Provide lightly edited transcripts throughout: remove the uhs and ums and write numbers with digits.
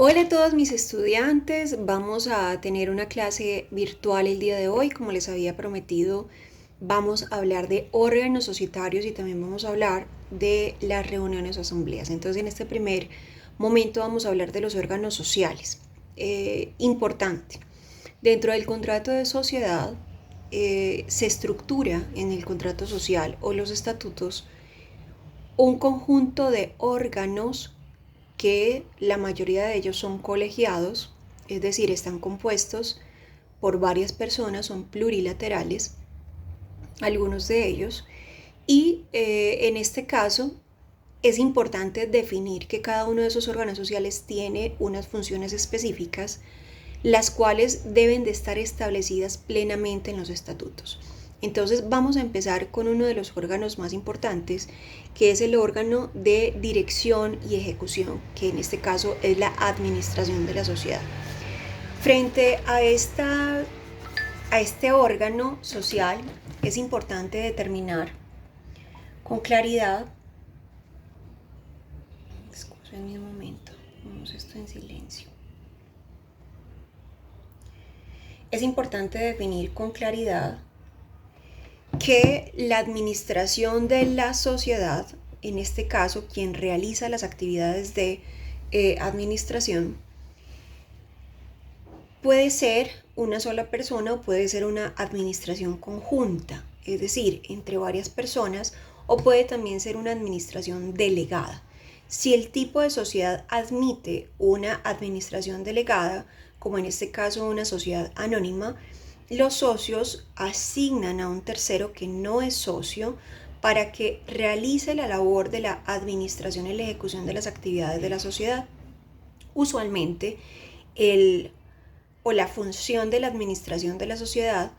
Hola a todos mis estudiantes, vamos a tener una clase virtual el día de hoy, como les había prometido, vamos a hablar de órganos societarios y también vamos a hablar de las reuniones o asambleas. Entonces en este primer momento vamos a hablar de los órganos sociales. Importante, dentro del contrato de sociedad se estructura en el contrato social o los estatutos un conjunto de órganos que la mayoría de ellos son colegiados, es decir, están compuestos por varias personas, son plurilaterales, algunos de ellos, y en este caso es importante definir que cada uno de esos órganos sociales tiene unas funciones específicas, las cuales deben de estar establecidas plenamente en los estatutos. Entonces vamos a empezar con uno de los órganos más importantes, que es el órgano de dirección y ejecución, que en este caso es la administración de la sociedad. Frente a este órgano social es importante determinar con claridad, en un momento, vamos esto en silencio. Es importante definir con claridad que la administración de la sociedad, en este caso quien realiza las actividades de administración, puede ser una sola persona o puede ser una administración conjunta, es decir, entre varias personas, o puede también ser una administración delegada. Si el tipo de sociedad admite una administración delegada, como en este caso una sociedad anónima, los socios asignan a un tercero que no es socio para que realice la labor de la administración y la ejecución de las actividades de la sociedad. Usualmente, la función de la administración de la sociedad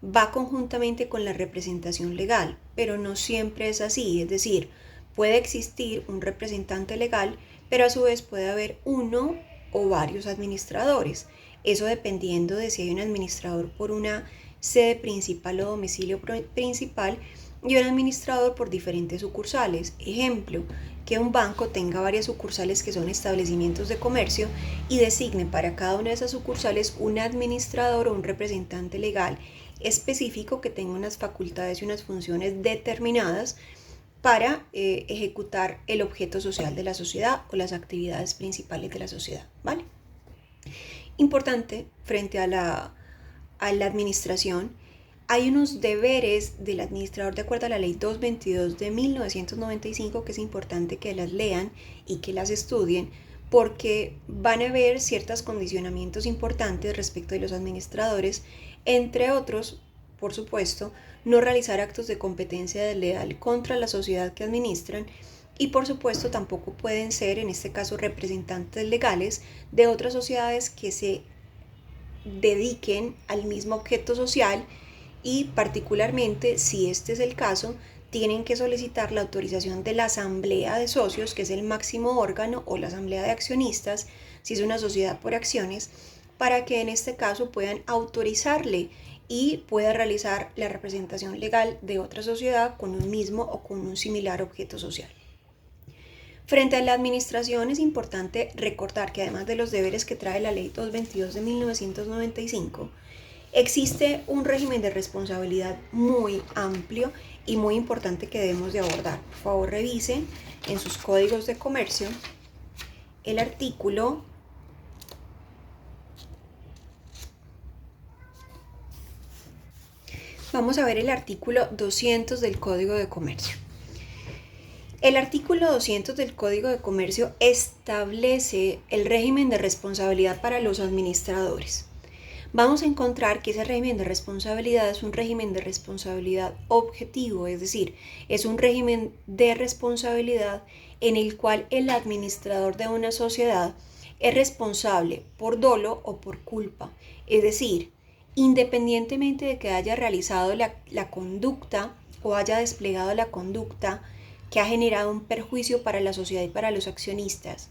va conjuntamente con la representación legal, pero no siempre es así, es decir, puede existir un representante legal, pero a su vez puede haber uno o varios administradores. Eso dependiendo de si hay un administrador por una sede principal o domicilio principal y un administrador por diferentes sucursales. Ejemplo, que un banco tenga varias sucursales que son establecimientos de comercio y designe para cada una de esas sucursales un administrador o un representante legal específico que tenga unas facultades y unas funciones determinadas para ejecutar el objeto social de la sociedad o las actividades principales de la sociedad, ¿vale? Importante frente a la administración, hay unos deberes del administrador de acuerdo a la ley 222 de 1995 que es importante que las lean y que las estudien porque van a ver ciertos condicionamientos importantes respecto de los administradores, entre otros, por supuesto, no realizar actos de competencia desleal contra la sociedad que administran y por supuesto tampoco pueden ser en este caso representantes legales de otras sociedades que se dediquen al mismo objeto social y particularmente si este es el caso tienen que solicitar la autorización de la asamblea de socios, que es el máximo órgano, o la asamblea de accionistas si es una sociedad por acciones, para que en este caso puedan autorizarle y pueda realizar la representación legal de otra sociedad con un mismo o con un similar objeto social. Frente a la administración es importante recordar que además de los deberes que trae la ley 222 de 1995, existe un régimen de responsabilidad muy amplio y muy importante que debemos de abordar. Por favor, revisen en sus códigos de comercio el artículo Vamos a ver el artículo 200 del Código de Comercio. El artículo 200 del Código de Comercio establece el régimen de responsabilidad para los administradores. Vamos a encontrar que ese régimen de responsabilidad es un régimen de responsabilidad objetivo, es decir, es un régimen de responsabilidad en el cual el administrador de una sociedad es responsable por dolo o por culpa, es decir, independientemente de que haya realizado la conducta o haya desplegado la conducta que ha generado un perjuicio para la sociedad y para los accionistas,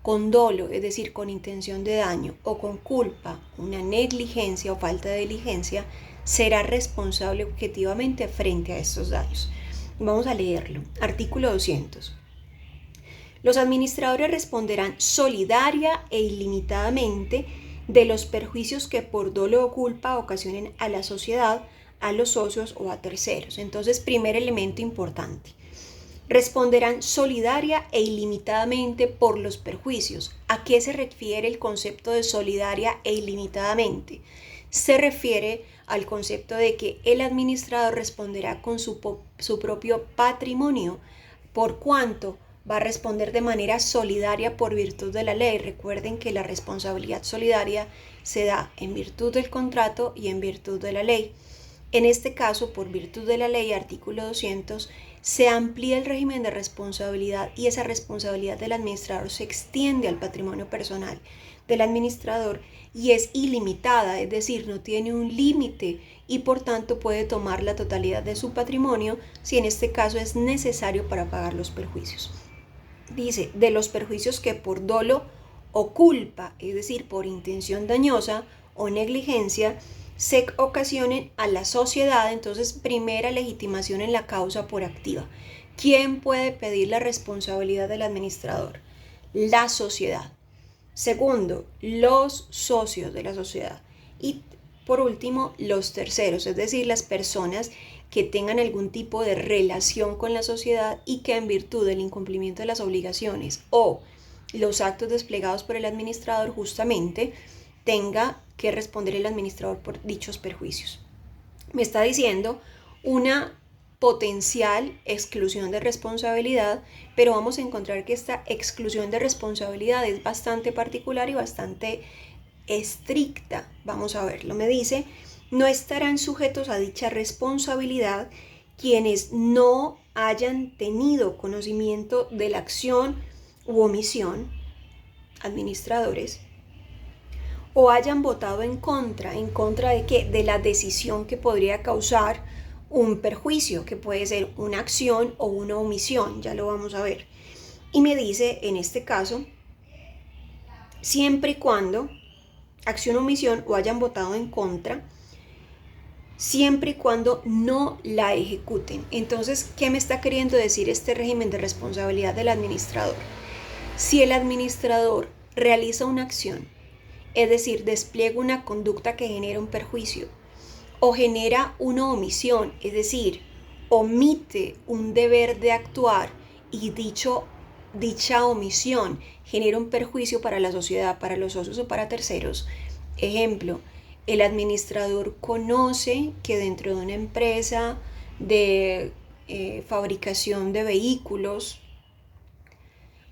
con dolo, es decir, con intención de daño, o con culpa, una negligencia o falta de diligencia, será responsable objetivamente frente a estos daños. Vamos a leerlo. Artículo 200. Los administradores responderán solidaria e ilimitadamente de los perjuicios que por dolo o culpa ocasionen a la sociedad, a los socios o a terceros. Entonces, primer elemento importante. Responderán solidaria e ilimitadamente por los perjuicios. ¿A qué se refiere el concepto de solidaria e ilimitadamente? Se refiere al concepto de que el administrador responderá con su propio patrimonio, por cuanto va a responder de manera solidaria por virtud de la ley. Recuerden que la responsabilidad solidaria se da en virtud del contrato y en virtud de la ley. En este caso, por virtud de la ley, artículo 200, se amplía el régimen de responsabilidad y esa responsabilidad del administrador se extiende al patrimonio personal del administrador y es ilimitada, es decir, no tiene un límite y por tanto puede tomar la totalidad de su patrimonio si en este caso es necesario para pagar los perjuicios. Dice, de los perjuicios que por dolo o culpa, es decir, por intención dañosa o negligencia, se ocasionen a la sociedad. Entonces, primera legitimación en la causa por activa. ¿Quién puede pedir la responsabilidad del administrador? La sociedad. Segundo, los socios de la sociedad. Y por último, los terceros, es decir, las personas que tengan algún tipo de relación con la sociedad y que en virtud del incumplimiento de las obligaciones o los actos desplegados por el administrador justamente tenga que responder el administrador por dichos perjuicios. Me está diciendo una potencial exclusión de responsabilidad, pero vamos a encontrar que esta exclusión de responsabilidad es bastante particular y bastante estricta. Vamos a verlo. Me dice, no estarán sujetos a dicha responsabilidad quienes no hayan tenido conocimiento de la acción u omisión, administradores, o hayan votado en contra de qué, de la decisión que podría causar un perjuicio, que puede ser una acción o una omisión, ya lo vamos a ver. Y me dice, en este caso, siempre y cuando acción o omisión o hayan votado en contra, siempre y cuando no la ejecuten. Entonces, ¿qué me está queriendo decir este régimen de responsabilidad del administrador? Si el administrador realiza una acción, es decir, despliega una conducta que genera un perjuicio, o genera una omisión, es decir, omite un deber de actuar y dicha omisión genera un perjuicio para la sociedad, para los socios o para terceros. Ejemplo, el administrador conoce que dentro de una empresa de fabricación de vehículos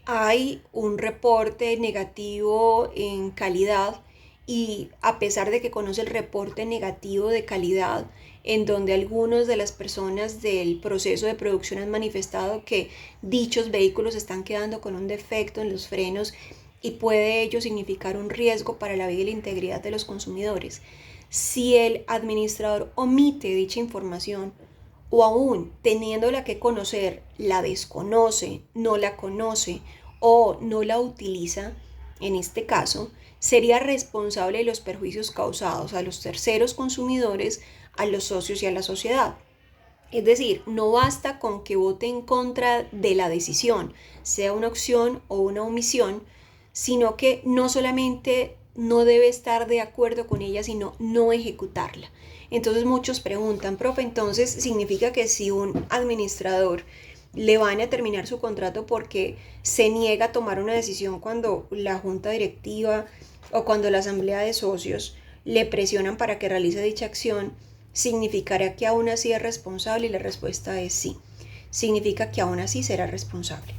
hay un reporte negativo en calidad y a pesar de que conoce el reporte negativo de calidad, en donde algunas de las personas del proceso de producción han manifestado que dichos vehículos están quedando con un defecto en los frenos y puede ello significar un riesgo para la vida y la integridad de los consumidores. Si el administrador omite dicha información o aún teniéndola que conocer, la desconoce, no la conoce o no la utiliza, en este caso, sería responsable de los perjuicios causados a los terceros consumidores, a los socios y a la sociedad. Es decir, no basta con que vote en contra de la decisión, sea una acción o una omisión, sino que no solamente no debe estar de acuerdo con ella, sino no ejecutarla. Entonces muchos preguntan, profe, entonces significa que si un administrador le van a terminar su contrato porque se niega a tomar una decisión cuando la junta directiva o cuando la asamblea de socios le presionan para que realice dicha acción, ¿significará que aún así es responsable? Y la respuesta es sí. Significa que aún así será responsable.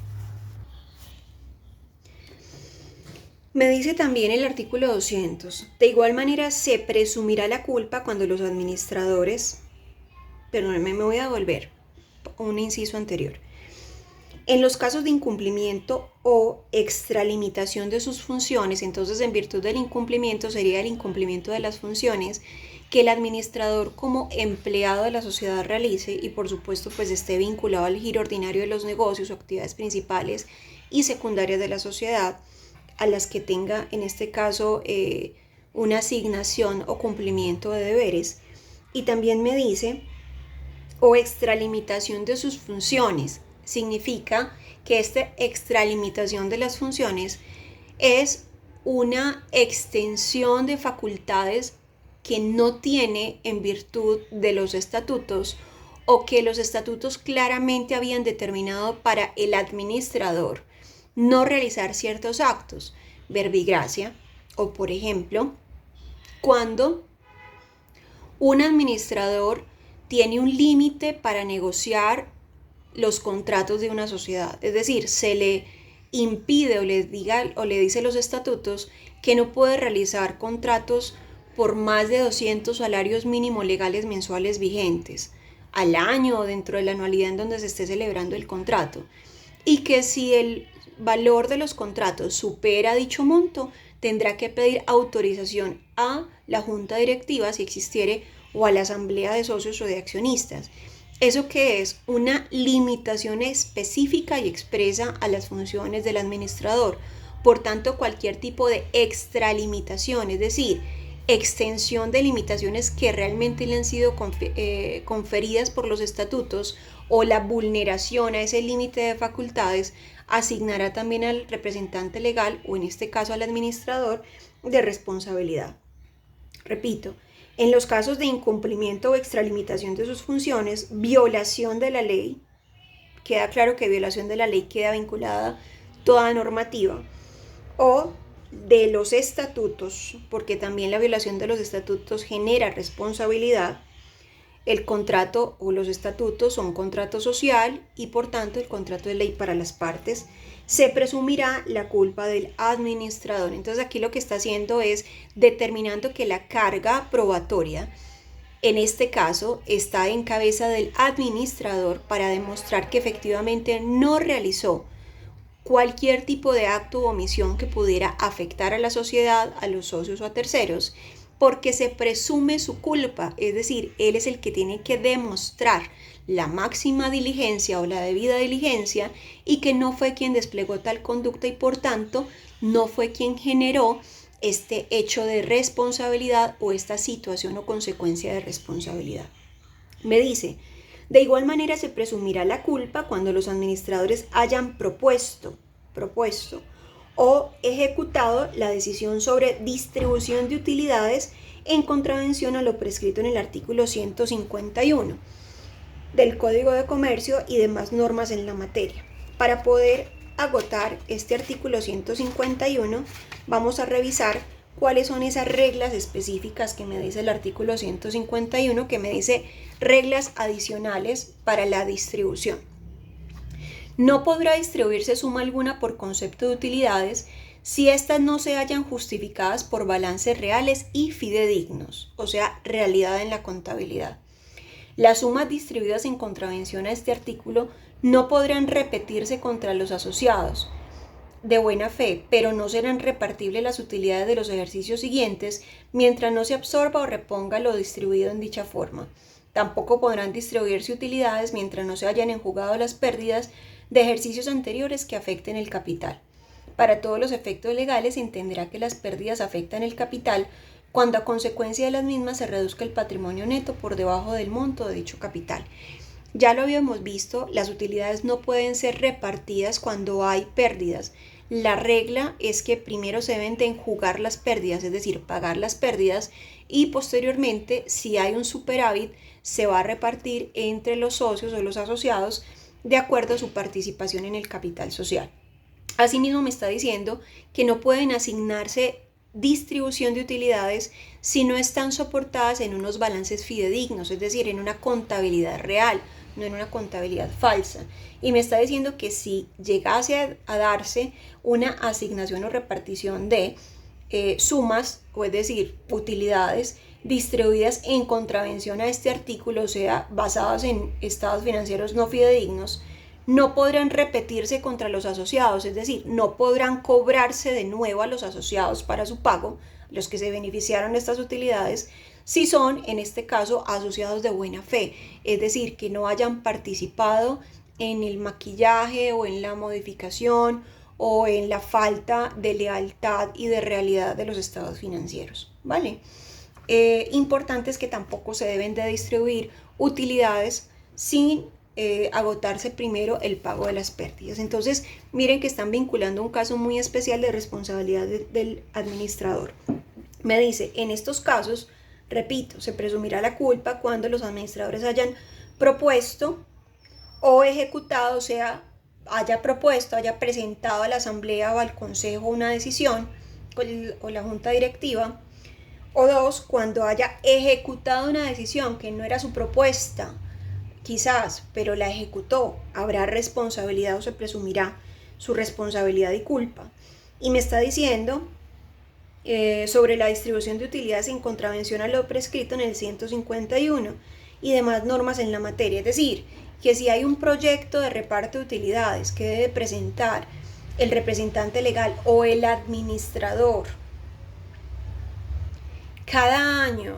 Me dice también el artículo 200, de igual manera se presumirá la culpa cuando los administradores, pero me voy a volver un inciso anterior. En los casos de incumplimiento o extralimitación de sus funciones, entonces en virtud del incumplimiento sería el incumplimiento de las funciones que el administrador como empleado de la sociedad realice y por supuesto pues esté vinculado al giro ordinario de los negocios o actividades principales y secundarias de la sociedad, a las que tenga en este caso una asignación o cumplimiento de deberes. Y también me dice, o extralimitación de sus funciones, significa que esta extralimitación de las funciones es una extensión de facultades que no tiene en virtud de los estatutos o que los estatutos claramente habían determinado para el administrador no realizar ciertos actos, verbigracia, o por ejemplo, cuando un administrador tiene un límite para negociar los contratos de una sociedad, es decir, se le impide o le dice los estatutos que no puede realizar contratos por más de 200 salarios mínimos legales mensuales vigentes al año o dentro de la anualidad en donde se esté celebrando el contrato, y que si el valor de los contratos supera dicho monto, tendrá que pedir autorización a la junta directiva si existiere o a la asamblea de socios o de accionistas. ¿Eso qué es? Una limitación específica y expresa a las funciones del administrador. Por tanto, cualquier tipo de extralimitación, es decir, extensión de limitaciones que realmente le han sido conferidas por los estatutos o la vulneración a ese límite de facultades, asignará también al representante legal, o en este caso al administrador, de responsabilidad. Repito, en los casos de incumplimiento o extralimitación de sus funciones, violación de la ley, queda claro que violación de la ley queda vinculada toda normativa, o de los estatutos, porque también la violación de los estatutos genera responsabilidad. El contrato o los estatutos son contrato social y por tanto el contrato es ley para las partes. Se presumirá la culpa del administrador. Entonces aquí lo que está haciendo es determinando que la carga probatoria en este caso está en cabeza del administrador para demostrar que efectivamente no realizó cualquier tipo de acto o omisión que pudiera afectar a la sociedad, a los socios o a terceros, porque se presume su culpa, es decir, él es el que tiene que demostrar la máxima diligencia o la debida diligencia y que no fue quien desplegó tal conducta y por tanto no fue quien generó este hecho de responsabilidad o esta situación o consecuencia de responsabilidad. Me dice, de igual manera se presumirá la culpa cuando los administradores hayan propuesto o ejecutado la decisión sobre distribución de utilidades en contravención a lo prescrito en el artículo 151 del Código de Comercio y demás normas en la materia. Para poder agotar este artículo 151, vamos a revisar cuáles son esas reglas específicas que me dice el artículo 151, que me dice reglas adicionales para la distribución. No podrá distribuirse suma alguna por concepto de utilidades si éstas no se hallan justificadas por balances reales y fidedignos, o sea, realidad en la contabilidad. Las sumas distribuidas en contravención a este artículo no podrán repetirse contra los asociados de buena fe, pero no serán repartibles las utilidades de los ejercicios siguientes mientras no se absorba o reponga lo distribuido en dicha forma. Tampoco podrán distribuirse utilidades mientras no se hayan enjugado las pérdidas de ejercicios anteriores que afecten el capital. Para todos los efectos legales se entenderá que las pérdidas afectan el capital cuando a consecuencia de las mismas se reduzca el patrimonio neto por debajo del monto de dicho capital. Ya lo habíamos visto, las utilidades no pueden ser repartidas cuando hay pérdidas. La regla es que primero se deben de enjugar las pérdidas, es decir, pagar las pérdidas, y posteriormente, si hay un superávit, se va a repartir entre los socios o los asociados de acuerdo a su participación en el capital social. Asimismo, me está diciendo que no pueden asignarse distribución de utilidades si no están soportadas en unos balances fidedignos, es decir, en una contabilidad real, no en una contabilidad falsa. Y me está diciendo que si llegase a darse una asignación o repartición de sumas, o es decir, utilidades distribuidas en contravención a este artículo, o sea, basadas en estados financieros no fidedignos, no podrán repetirse contra los asociados, es decir, no podrán cobrarse de nuevo a los asociados para su pago, los que se beneficiaron de estas utilidades, si son, en este caso, asociados de buena fe, es decir, que no hayan participado en el maquillaje o en la modificación o en la falta de lealtad y de realidad de los estados financieros, ¿vale? Importante es que tampoco se deben de distribuir utilidades sin agotarse primero el pago de las pérdidas. Entonces, miren que están vinculando un caso muy especial de responsabilidad del administrador. Me dice, en estos casos, repito, se presumirá la culpa cuando los administradores hayan propuesto o ejecutado, o sea, haya propuesto, haya presentado a la asamblea o al consejo una decisión o la junta directiva, o dos, cuando haya ejecutado una decisión que no era su propuesta, quizás, pero la ejecutó, habrá responsabilidad o se presumirá su responsabilidad y culpa. Y me está diciendo sobre la distribución de utilidades en contravención a lo prescrito en el 151 y demás normas en la materia. Es decir, que si hay un proyecto de reparto de utilidades que debe presentar el representante legal o el administrador cada año,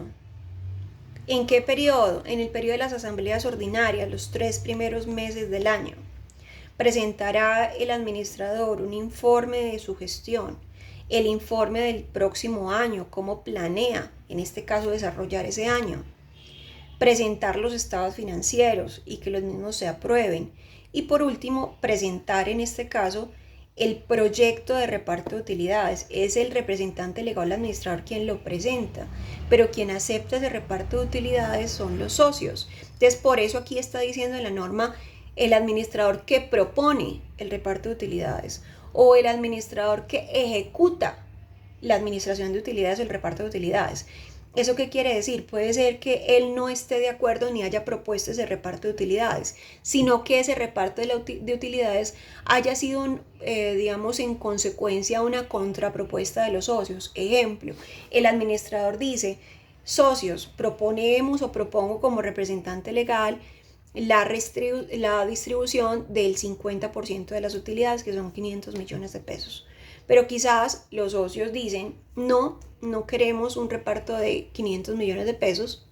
¿en qué periodo? En el periodo de las asambleas ordinarias, los 3 primeros meses del año. Presentará el administrador un informe de su gestión, el informe del próximo año, cómo planea, en este caso, desarrollar ese año. Presentar los estados financieros y que los mismos se aprueben. Y por último, presentar en este caso el proyecto de reparto de utilidades. Es el representante legal administrador quien lo presenta, pero quien acepta ese reparto de utilidades son los socios. Entonces, por eso aquí está diciendo en la norma el administrador que propone el reparto de utilidades o el administrador que ejecuta la administración de utilidades o el reparto de utilidades. ¿Eso qué quiere decir? Puede ser que él no esté de acuerdo ni haya propuesto ese reparto de utilidades, sino que ese reparto de utilidades haya sido, digamos, en consecuencia una contrapropuesta de los socios. Ejemplo, el administrador dice, socios, proponemos o propongo como representante legal la distribución del 50% de las utilidades, que son 500 millones de pesos. Pero quizás los socios dicen, no queremos un reparto de 500 millones de pesos,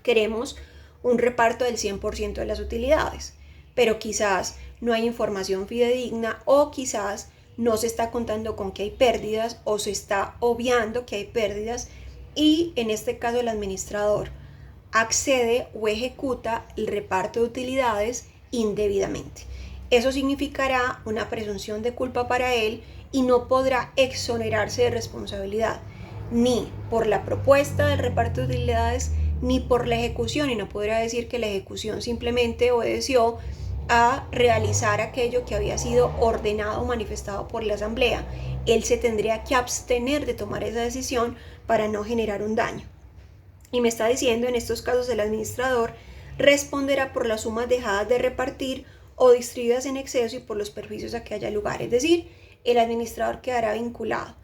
queremos un reparto del 100% de las utilidades. Pero quizás no hay información fidedigna o quizás no se está contando con que hay pérdidas o se está obviando que hay pérdidas y en este caso el administrador accede o ejecuta el reparto de utilidades indebidamente. Eso significará una presunción de culpa para él y no podrá exonerarse de responsabilidad, ni por la propuesta del reparto de utilidades, ni por la ejecución, y no podrá decir que la ejecución simplemente obedeció a realizar aquello que había sido ordenado o manifestado por la asamblea. Él se tendría que abstener de tomar esa decisión para no generar un daño. Y me está diciendo, en estos casos el administrador responderá por las sumas dejadas de repartir o distribuidas en exceso y por los perjuicios a que haya lugar. Es decir, el administrador quedará vinculado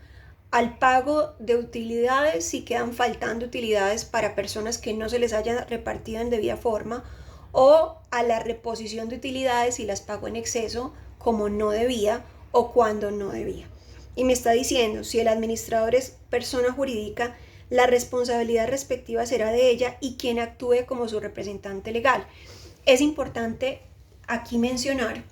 al pago de utilidades si quedan faltando utilidades para personas que no se les haya repartido en debida forma, o a la reposición de utilidades si las pagó en exceso como no debía o cuando no debía. Y me está diciendo, si el administrador es persona jurídica, la responsabilidad respectiva será de ella y quien actúe como su representante legal. Es importante aquí mencionar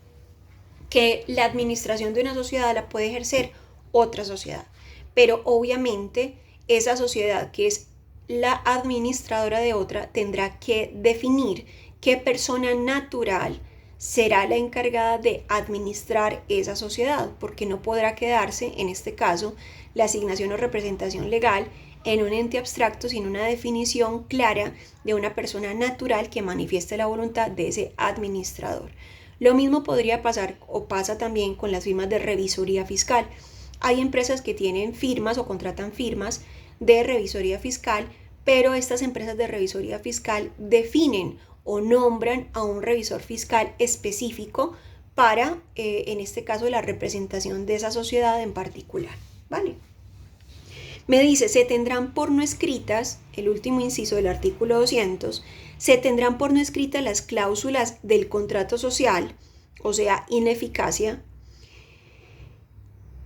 que la administración de una sociedad la puede ejercer otra sociedad, pero obviamente esa sociedad que es la administradora de otra tendrá que definir qué persona natural será la encargada de administrar esa sociedad, porque no podrá quedarse, en este caso, la asignación o representación legal en un ente abstracto sin una definición clara de una persona natural que manifieste la voluntad de ese administrador. Lo mismo podría pasar o pasa también con las firmas de revisoría fiscal. Hay empresas que tienen firmas o contratan firmas de revisoría fiscal, pero estas empresas de revisoría fiscal definen o nombran a un revisor fiscal específico para, en este caso, la representación de esa sociedad en particular. ¿Vale? Me dice, se tendrán por no escritas, el último inciso del artículo 200, se tendrán por no escritas las cláusulas del contrato social, o sea, ineficacia,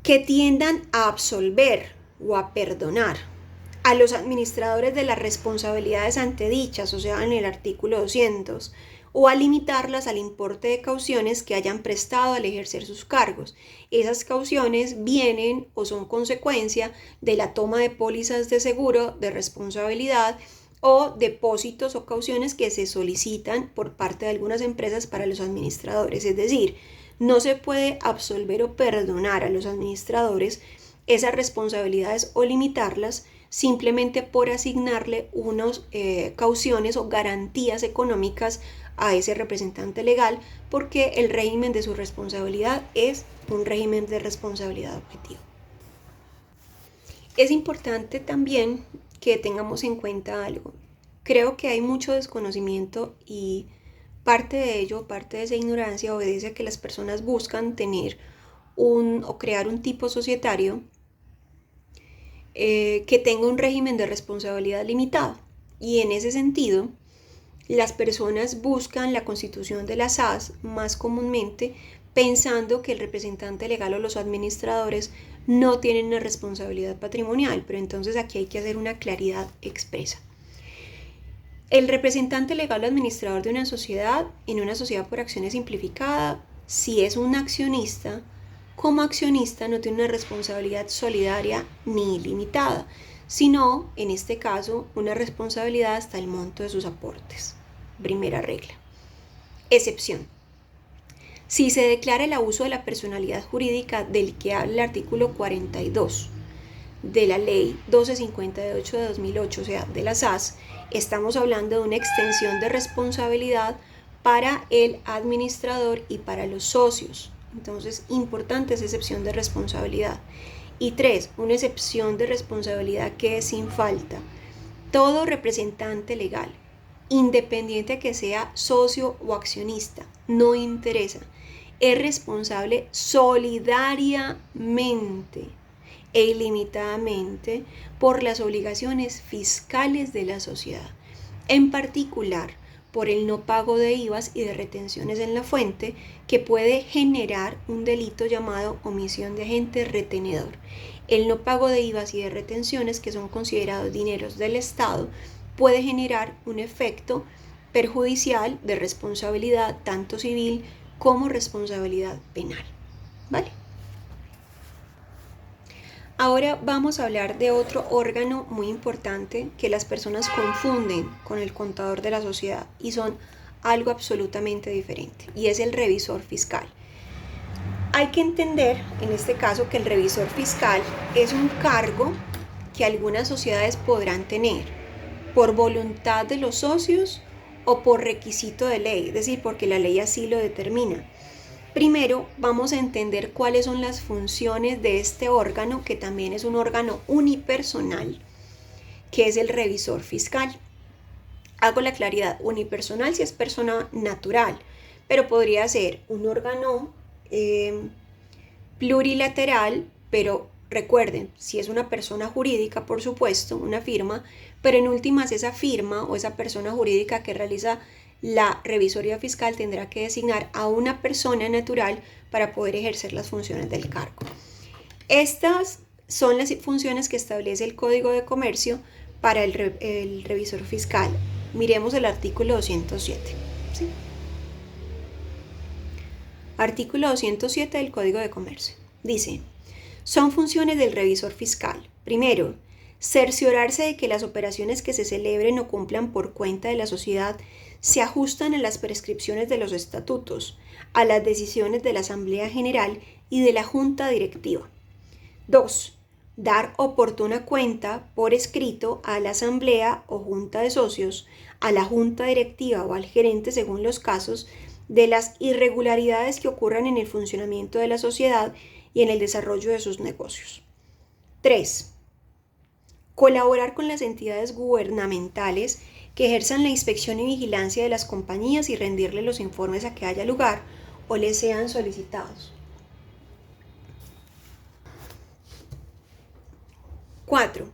que tiendan a absolver o a perdonar a los administradores de las responsabilidades antedichas, o sea, en el artículo 200, o a limitarlas al importe de cauciones que hayan prestado al ejercer sus cargos. Esas cauciones vienen o son consecuencia de la toma de pólizas de seguro de responsabilidad o depósitos o cauciones que se solicitan por parte de algunas empresas para los administradores. Es decir, no se puede absolver o perdonar a los administradores esas responsabilidades o limitarlas simplemente por asignarle unas cauciones o garantías económicas a ese representante legal, porque el régimen de su responsabilidad es un régimen de responsabilidad objetivo. Es importante también que tengamos en cuenta algo. Creo que hay mucho desconocimiento y parte de ello, parte de esa ignorancia obedece a que las personas buscan tener o crear un tipo societario que tenga un régimen de responsabilidad limitado. Y en ese sentido, las personas buscan la constitución de las SAS más comúnmente pensando que el representante legal o los administradores no tienen una responsabilidad patrimonial, pero entonces aquí hay que hacer una claridad expresa. El representante legal o administrador de una sociedad, en una sociedad por acciones simplificada, si es un accionista, como accionista no tiene una responsabilidad solidaria ni ilimitada, sino, en este caso, una responsabilidad hasta el monto de sus aportes. Primera regla. Excepción. Si se declara el abuso de la personalidad jurídica del que habla el artículo 42 de la ley 1258 de 2008, o sea, de la SAS, estamos hablando de una extensión de responsabilidad para el administrador y para los socios. Entonces, importante esa excepción de responsabilidad. Y 3, una excepción de responsabilidad que es sin falta. Todo representante legal, independiente de que sea socio o accionista, no interesa, es responsable solidariamente e ilimitadamente por las obligaciones fiscales de la sociedad, en particular por el no pago de IVAs y de retenciones en la fuente, que puede generar un delito llamado omisión de agente retenedor. El no pago de IVAs y de retenciones, que son considerados dineros del Estado, puede generar un efecto perjudicial de responsabilidad tanto civil como responsabilidad penal. ¿Vale? Ahora vamos a hablar de otro órgano muy importante que las personas confunden con el contador de la sociedad y son algo absolutamente diferente, y es el revisor fiscal. Hay que entender en este caso que el revisor fiscal es un cargo que algunas sociedades podrán tener por voluntad de los socios o por requisito de ley, es decir, porque la ley así lo determina. Primero vamos a entender cuáles son las funciones de este órgano, que también es un órgano unipersonal, que es el revisor fiscal. Hago la claridad, unipersonal si es persona natural, pero podría ser un órgano plurilateral, pero recuerden, si es una persona jurídica, por supuesto, una firma, pero en últimas esa firma o esa persona jurídica que realiza la revisoría fiscal tendrá que designar a una persona natural para poder ejercer las funciones del cargo. Estas son las funciones que establece el Código de Comercio para el revisor fiscal. Miremos el artículo 207. ¿Sí? Artículo 207 del Código de Comercio. Dice, son funciones del revisor fiscal. Primero, cerciorarse de que las operaciones que se celebren o cumplan por cuenta de la sociedad se ajustan a las prescripciones de los estatutos, a las decisiones de la Asamblea General y de la Junta Directiva. 2. Dar oportuna cuenta por escrito a la Asamblea o Junta de Socios, a la Junta Directiva o al gerente, según los casos, de las irregularidades que ocurran en el funcionamiento de la sociedad y en el desarrollo de sus negocios. 3. Colaborar con las entidades gubernamentales que ejerzan la inspección y vigilancia de las compañías y rendirle los informes a que haya lugar o les sean solicitados. 4.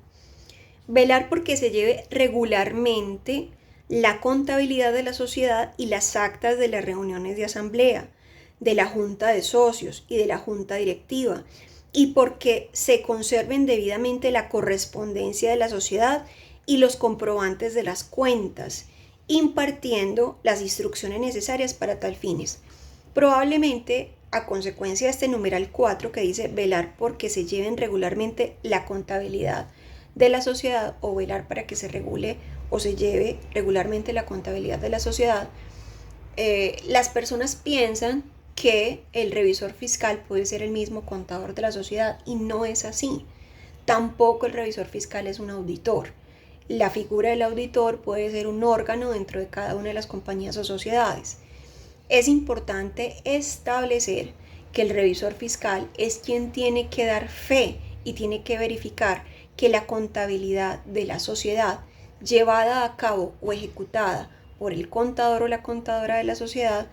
Velar porque se lleve regularmente la contabilidad de la sociedad y las actas de las reuniones de asamblea, de la junta de socios y de la junta directiva, y porque se conserven debidamente la correspondencia de la sociedad y los comprobantes de las cuentas, impartiendo las instrucciones necesarias para tal fines. Probablemente, a consecuencia de este numeral 4 que dice velar porque se lleven regularmente la contabilidad de la sociedad o velar para que se regule o se lleve regularmente la contabilidad de la sociedad, las personas piensan que el revisor fiscal puede ser el mismo contador de la sociedad y no es así. Tampoco el revisor fiscal es un auditor. La figura del auditor puede ser un órgano dentro de cada una de las compañías o sociedades. Es importante establecer que el revisor fiscal es quien tiene que dar fe y tiene que verificar que la contabilidad de la sociedad llevada a cabo o ejecutada por el contador o la contadora de la sociedad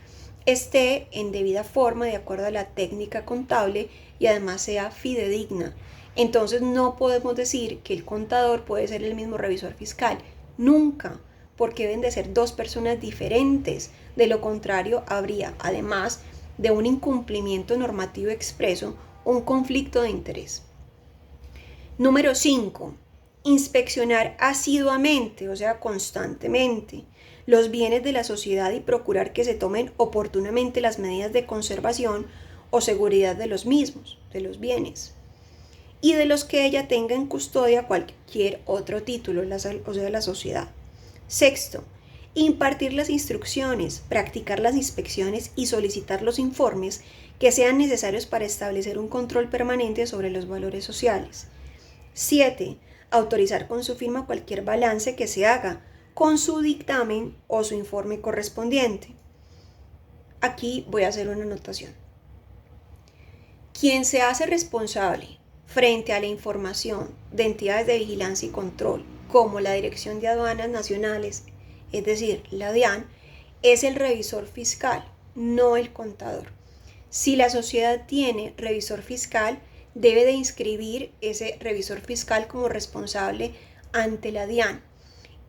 esté en debida forma de acuerdo a la técnica contable y además sea fidedigna. Entonces no podemos decir que el contador puede ser el mismo revisor fiscal, nunca, porque deben de ser dos personas diferentes. De lo contrario, habría, además de un incumplimiento normativo expreso, un conflicto de interés. Número 5. Inspeccionar asiduamente, o sea, constantemente, los bienes de la sociedad y procurar que se tomen oportunamente las medidas de conservación o seguridad de los mismos, de los bienes, y de los que ella tenga en custodia cualquier otro título, o sea, la sociedad. 6. Impartir las instrucciones, practicar las inspecciones y solicitar los informes que sean necesarios para establecer un control permanente sobre los valores sociales. 7. Autorizar con su firma cualquier balance que se haga con su dictamen o su informe correspondiente. Aquí voy a hacer una anotación. Quien se hace responsable frente a la información de entidades de vigilancia y control, como la Dirección de Aduanas Nacionales, es decir, la DIAN, es el revisor fiscal, no el contador. Si la sociedad tiene revisor fiscal, debe de inscribir ese revisor fiscal como responsable ante la DIAN.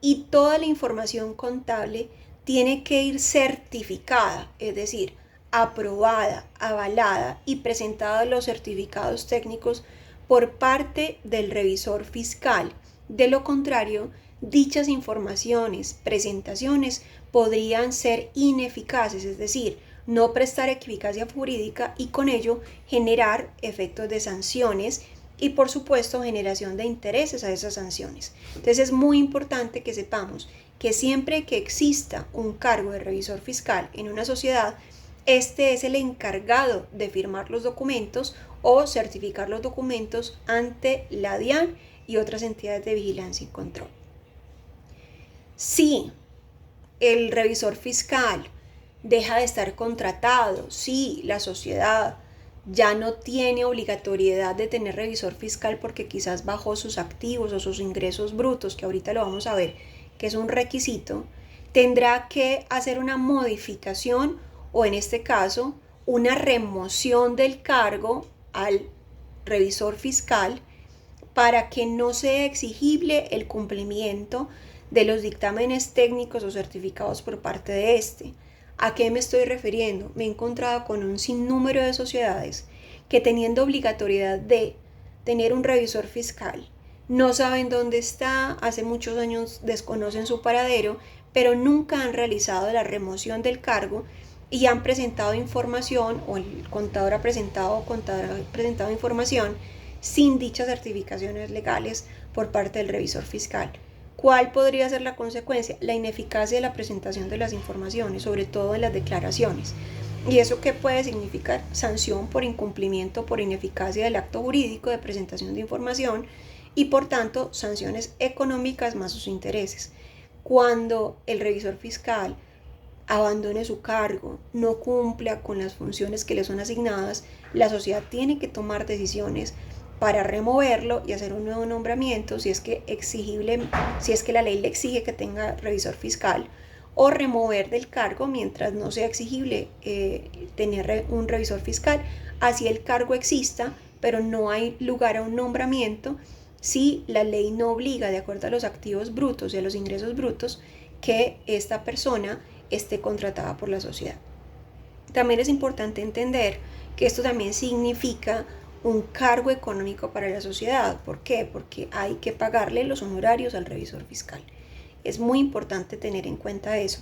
Y toda la información contable tiene que ir certificada, es decir, aprobada, avalada y presentada los certificados técnicos por parte del revisor fiscal. De lo contrario, dichas informaciones, presentaciones podrían ser ineficaces, es decir, no prestar eficacia jurídica y con ello generar efectos de sanciones y por supuesto generación de intereses a esas sanciones. Entonces es muy importante que sepamos que siempre que exista un cargo de revisor fiscal en una sociedad, este es el encargado de firmar los documentos o certificar los documentos ante la DIAN y otras entidades de vigilancia y control. Si el revisor fiscal deja de estar contratado, si la sociedad ya no tiene obligatoriedad de tener revisor fiscal porque quizás bajó sus activos o sus ingresos brutos, que ahorita lo vamos a ver, que es un requisito, tendrá que hacer una modificación o en este caso una remoción del cargo al revisor fiscal para que no sea exigible el cumplimiento de los dictámenes técnicos o certificados por parte de este. ¿A qué me estoy refiriendo? Me he encontrado con un sinnúmero de sociedades que teniendo obligatoriedad de tener un revisor fiscal, no saben dónde está, hace muchos años desconocen su paradero, pero nunca han realizado la remoción del cargo y han presentado información, o el contador ha presentado o contadora ha presentado información sin dichas certificaciones legales por parte del revisor fiscal. ¿Cuál podría ser la consecuencia? La ineficacia de la presentación de las informaciones, sobre todo en las declaraciones. ¿Y eso qué puede significar? Sanción por incumplimiento, por ineficacia del acto jurídico de presentación de información y por tanto sanciones económicas más sus intereses. Cuando el revisor fiscal abandone su cargo, no cumpla con las funciones que le son asignadas, la sociedad tiene que tomar decisiones para removerlo y hacer un nuevo nombramiento si es que la ley le exige que tenga revisor fiscal, o remover del cargo mientras no sea exigible tener un revisor fiscal, así el cargo exista, pero no hay lugar a un nombramiento si la ley no obliga, de acuerdo a los activos brutos y a los ingresos brutos, que esta persona esté contratada por la sociedad. También es importante entender que esto también significa un cargo económico para la sociedad. ¿Por qué? Porque hay que pagarle los honorarios al revisor fiscal. Es muy importante tener en cuenta eso.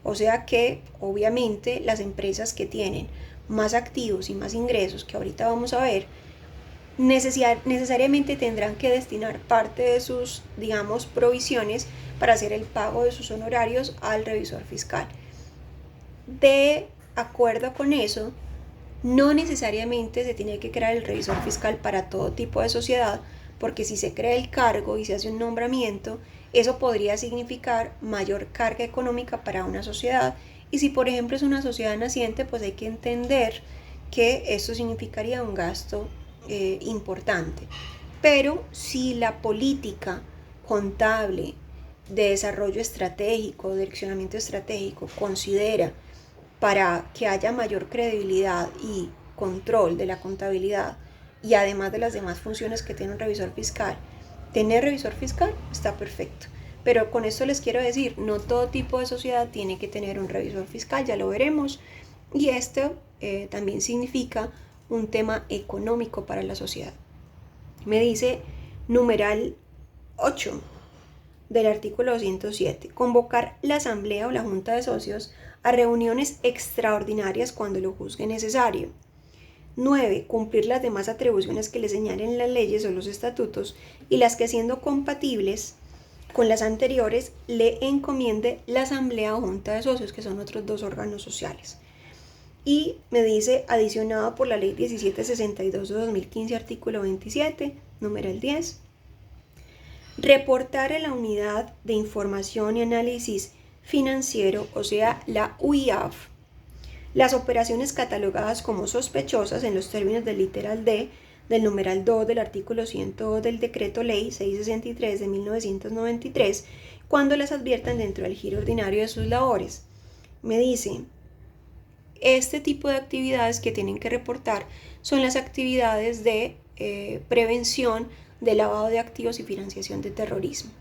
O sea que, obviamente, las empresas que tienen más activos y más ingresos, que ahorita vamos a ver, necesariamente tendrán que destinar parte de sus, digamos, provisiones para hacer el pago de sus honorarios al revisor fiscal. De acuerdo con eso, no necesariamente se tiene que crear el revisor fiscal para todo tipo de sociedad, porque si se crea el cargo y se hace un nombramiento, eso podría significar mayor carga económica para una sociedad. Y si por ejemplo es una sociedad naciente, pues hay que entender que esto significaría un gasto importante. Pero si la política contable de desarrollo estratégico, de direccionamiento estratégico, considera para que haya mayor credibilidad y control de la contabilidad y además de las demás funciones que tiene un revisor fiscal, tener revisor fiscal está perfecto. Pero con esto les quiero decir, no todo tipo de sociedad tiene que tener un revisor fiscal, ya lo veremos. Y esto también significa un tema económico para la sociedad. Me dice numeral 8 del artículo 207, convocar la asamblea o la junta de socios a reuniones extraordinarias cuando lo juzgue necesario. 9. Cumplir las demás atribuciones que le señalen las leyes o los estatutos y las que siendo compatibles con las anteriores le encomiende la asamblea o junta de socios, que son otros dos órganos sociales. Y me dice, adicionado por la ley 1762 de 2015, artículo 27, numeral 10, reportar a la Unidad de Información y Análisis Financiero, o sea, la UIAF, las operaciones catalogadas como sospechosas en los términos del literal D del numeral 2 del artículo 102 del Decreto Ley 663 de 1993, cuando las adviertan dentro del giro ordinario de sus labores. Me dice, este tipo de actividades que tienen que reportar son las actividades de prevención de lavado de activos y financiación de terrorismo.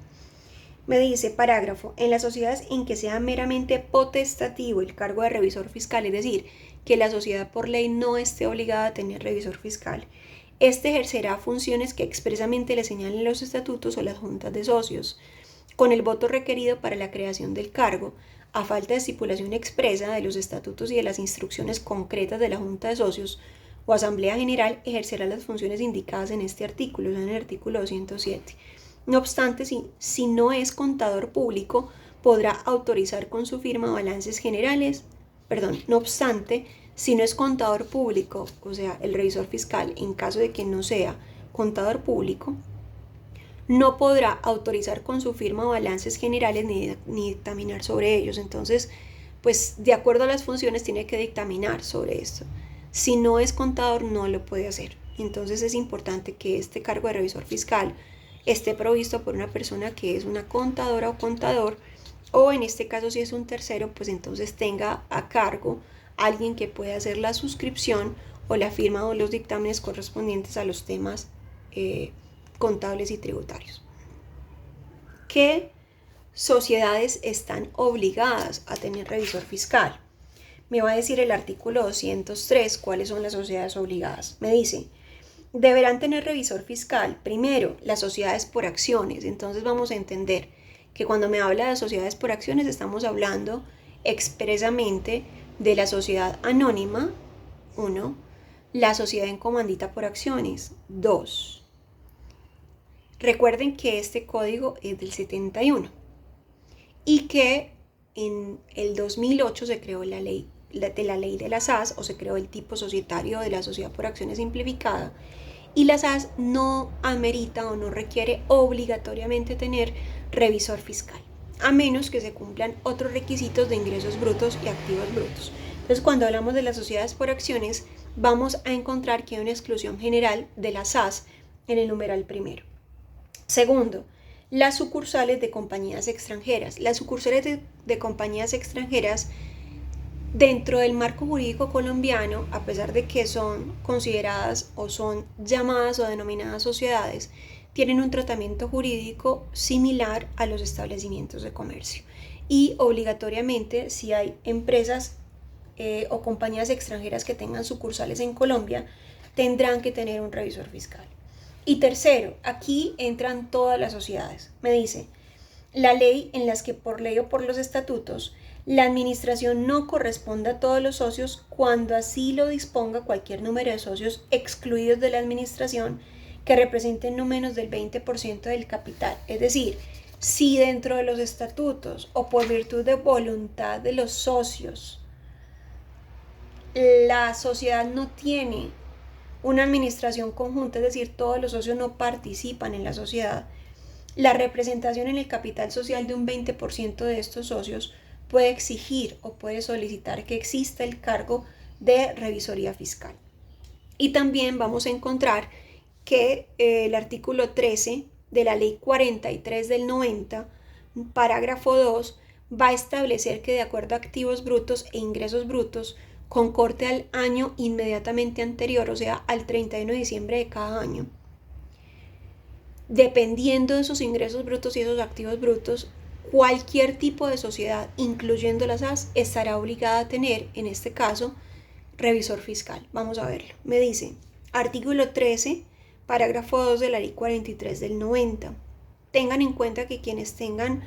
Me dice, parágrafo, en las sociedades en que sea meramente potestativo el cargo de revisor fiscal, es decir, que la sociedad por ley no esté obligada a tener revisor fiscal, este ejercerá funciones que expresamente le señalen los estatutos o las juntas de socios, con el voto requerido para la creación del cargo, a falta de estipulación expresa de los estatutos y de las instrucciones concretas de la junta de socios o asamblea general, ejercerá las funciones indicadas en este artículo, en el artículo 207. No obstante, si no es contador público, podrá autorizar con su firma balances generales, no obstante, si no es contador público, o sea, el revisor fiscal, en caso de que no sea contador público, no podrá autorizar con su firma balances generales ni dictaminar sobre ellos. Entonces, pues de acuerdo a las funciones tiene que dictaminar sobre esto. Si no es contador, no lo puede hacer. Entonces es importante que este cargo de revisor fiscal esté provisto por una persona que es una contadora o contador, o en este caso si es un tercero, pues entonces tenga a cargo alguien que pueda hacer la suscripción o la firma o los dictámenes correspondientes a los temas contables y tributarios. ¿Qué sociedades están obligadas a tener revisor fiscal? Me va a decir el artículo 203 cuáles son las sociedades obligadas. Me dice, deberán tener revisor fiscal, primero, las sociedades por acciones. Entonces vamos a entender que cuando me habla de sociedades por acciones estamos hablando expresamente de la sociedad anónima, 1, la sociedad en comandita por acciones, 2. Recuerden que este código es del 71 y que en el 2008 se creó la ley de las SAS, o se creó el tipo societario de la sociedad por acciones simplificada, y la SAS no amerita o no requiere obligatoriamente tener revisor fiscal, a menos que se cumplan otros requisitos de ingresos brutos y activos brutos. Entonces, cuando hablamos de las sociedades por acciones, vamos a encontrar que hay una exclusión general de la SAS en el numeral primero. Segundo, las sucursales de compañías extranjeras. Las sucursales de compañías extranjeras dentro del marco jurídico colombiano, a pesar de que son consideradas o son llamadas o denominadas sociedades, tienen un tratamiento jurídico similar a los establecimientos de comercio. Y obligatoriamente, si hay empresas o compañías extranjeras que tengan sucursales en Colombia, tendrán que tener un revisor fiscal. Y tercero, aquí entran todas las sociedades. Me dice, la ley en las que por ley o por los estatutos La administración no corresponde a todos los socios cuando así lo disponga cualquier número de socios excluidos de la administración que representen no menos del 20% del capital. Es decir, si dentro de los estatutos o por virtud de voluntad de los socios, la sociedad no tiene una administración conjunta, es decir, todos los socios no participan en la sociedad, la representación en el capital social de un 20% de estos socios puede exigir o puede solicitar que exista el cargo de revisoría fiscal. Y también vamos a encontrar que el artículo 13 de la ley 43 del 90, parágrafo 2, va a establecer que de acuerdo a activos brutos e ingresos brutos, con corte al año inmediatamente anterior, o sea, al 31 de diciembre de cada año, dependiendo de esos ingresos brutos y esos activos brutos, cualquier tipo de sociedad, incluyendo las SAS, estará obligada a tener, en este caso, revisor fiscal. Vamos a verlo. Me dice, artículo 13, parágrafo 2 de la ley 43 del 90. Tengan en cuenta que quienes tengan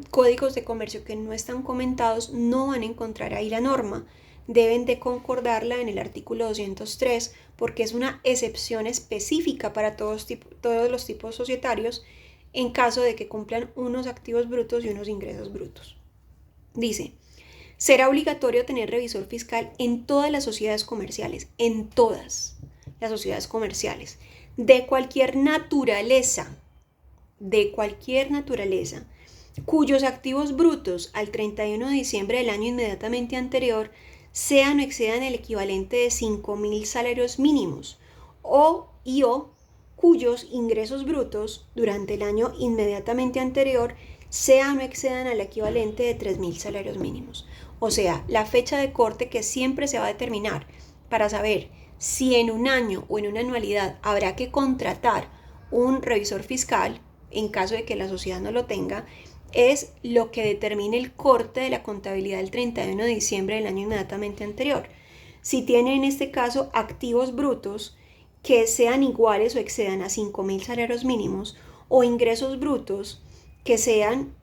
códigos de comercio que no están comentados no van a encontrar ahí la norma. Deben de concordarla en el artículo 203 porque es una excepción específica para todos los tipos societarios en caso de que cumplan unos activos brutos y unos ingresos brutos. Dice, será obligatorio tener revisor fiscal en todas las sociedades comerciales, en todas las sociedades comerciales, de cualquier naturaleza, cuyos activos brutos al 31 de diciembre del año inmediatamente anterior sean o excedan el equivalente de 5.000 salarios mínimos o cuyos ingresos brutos durante el año inmediatamente anterior sean o excedan al equivalente de 3.000 salarios mínimos. O sea, la fecha de corte que siempre se va a determinar para saber si en un año o en una anualidad habrá que contratar un revisor fiscal, en caso de que la sociedad no lo tenga, es lo que determine el corte de la contabilidad del 31 de diciembre del año inmediatamente anterior. Si tiene en este caso activos brutos que sean iguales o excedan a 5.000 salarios mínimos o ingresos brutos que sean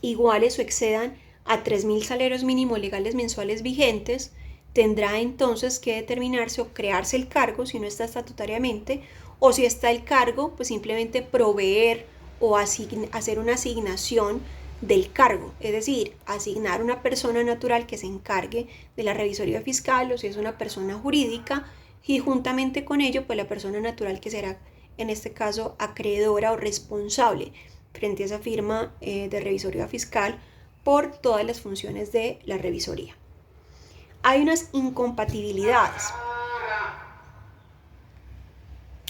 iguales o excedan a 3.000 salarios mínimos legales mensuales vigentes, tendrá entonces que determinarse o crearse el cargo si no está estatutariamente, o si está el cargo, pues simplemente proveer o hacer una asignación del cargo, es decir, asignar una persona natural que se encargue de la revisoría fiscal, o si es una persona jurídica, y juntamente con ello, pues la persona natural que será, en este caso, acreedora o responsable frente a esa firma de revisoría fiscal por todas las funciones de la revisoría. Hay unas incompatibilidades.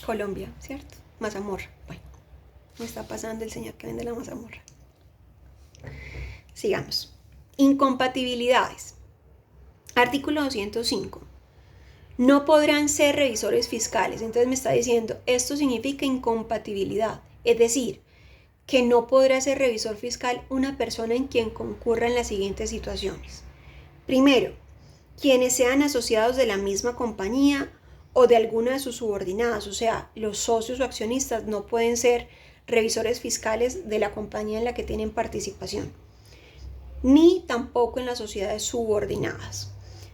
Colombia, ¿cierto? Mazamorra. Bueno, me está pasando el señor que vende la mazamorra. Sigamos. Incompatibilidades. Artículo 205. No podrán ser revisores fiscales. Entonces me está diciendo, esto significa incompatibilidad. Es decir, que no podrá ser revisor fiscal una persona en quien concurran las siguientes situaciones. Primero, quienes sean asociados de la misma compañía o de alguna de sus subordinadas, o sea, los socios o accionistas no pueden ser revisores fiscales de la compañía en la que tienen participación, ni tampoco en las sociedades subordinadas,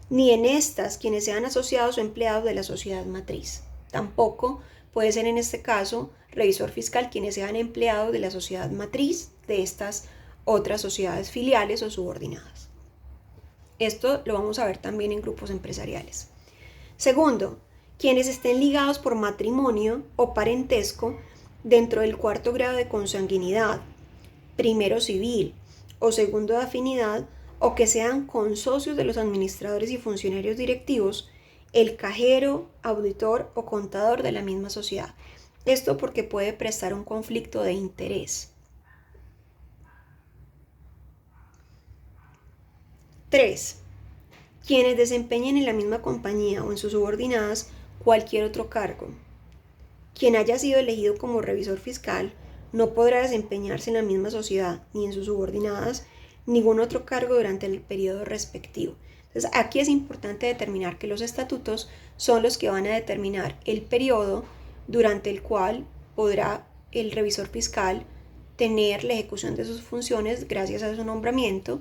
ni en estas quienes sean asociados o empleados de la sociedad matriz. Tampoco puede ser en este caso revisor fiscal quienes sean empleados de la sociedad matriz de estas otras sociedades filiales o subordinadas. Esto lo vamos a ver también en grupos empresariales. Segundo, quienes estén ligados por matrimonio o parentesco dentro del cuarto grado de consanguinidad, primero civil o segundo de afinidad, o que sean consocios de los administradores y funcionarios directivos, el cajero, auditor o contador de la misma sociedad. Esto porque puede prestar un conflicto de interés. 3. Quienes desempeñen en la misma compañía o en sus subordinadas cualquier otro cargo. Quien haya sido elegido como revisor fiscal no podrá desempeñarse en la misma sociedad ni en sus subordinadas ningún otro cargo durante el periodo respectivo. Entonces, aquí es importante determinar que los estatutos son los que van a determinar el periodo durante el cual podrá el revisor fiscal tener la ejecución de sus funciones gracias a su nombramiento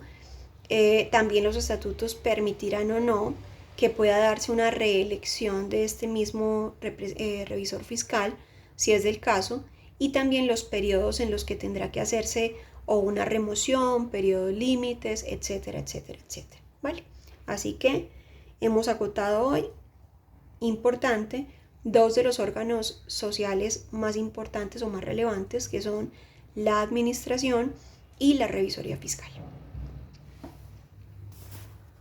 También los estatutos permitirán o no que pueda darse una reelección de este mismo revisor fiscal, si es del caso, y también los periodos en los que tendrá que hacerse o una remoción, periodos límites, etcétera, etcétera, etcétera. ¿Vale? Así que hemos acotado hoy, importante, dos de los órganos sociales más importantes o más relevantes, que son la administración y la revisoría fiscal.